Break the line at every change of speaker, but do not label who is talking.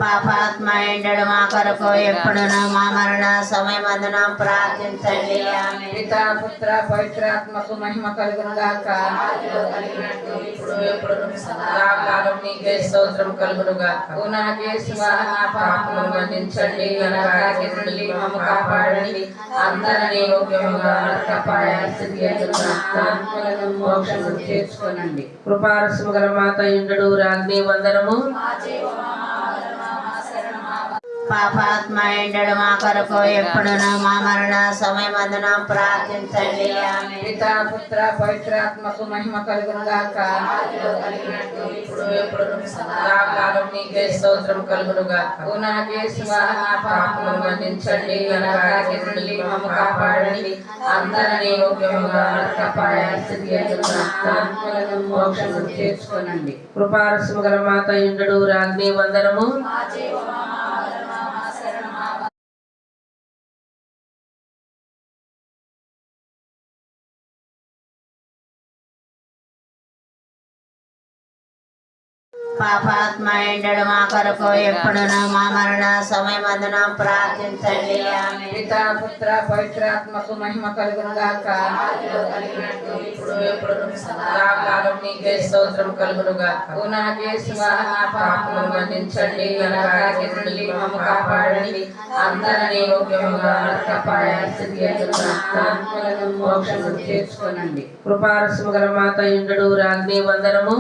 పాపాత్మైండడు మా కొరకు ఎప్పుడును మా మరణ సమయమందున ప్రార్థించండి. ఆమేన్.
పితా పుత్ర పవిత్రాత్మకు మహిమ కలుగును గాక. సదాకాలం నీకే స్తోత్రం కలుగును గాక. ఓ నా యేసువా, నా పాపములు మన్నించండి, నరకాగ్ని నుండి మమ్ము కాపాడండి, అందరినీ యోగ్యముగా ఆత్మలను మోక్షము చేర్చుకొనండి. కృపారసము గల మాత ఇంద్రుడు రాజ్ఞి వందనము.
పాపాత్మైండడు మా కొరకు ఎప్పుడును మా మరణ సమయమందున ప్రార్థించండి. ఆమేన్.
పితా పుత్ర పవిత్రాత్మకు మహిమ కలుగును గాక. సదాకాలం నీకే స్తోత్రం కలుగును గాక. ఓ నా యేసువా, నా పాపములు మన్నించండి, నరకాగ్ని నుండి మమ్ము కాపాడండి, అందరినీ యోగ్యముగా ఆత్మలను మోక్షము చేర్చుకొనండి. కృపారసము గల మాత ఇంద్రుడు రాజ్ఞి వందనము.
పాపాత్మైండడు మా కొరకు ఎప్పుడును మా మరణ సమయమందున ప్రార్థించండి. ఆమేన్.
పితా పుత్ర పవిత్రాత్మకు మహిమ కలుగును గాక. సదాకాలం నీకే స్తోత్రం కలుగును గాక. ఓ నా యేసువా, నా పాపములు మన్నించండి, నరకాగ్ని నుండి మమ్ము కాపాడండి, అందరినీ యోగ్యముగా ఆత్మలను మోక్షము చేర్చుకొనండి. కృపారసము గల మాత ఇంద్రుడు రాజ్ఞి వందనము.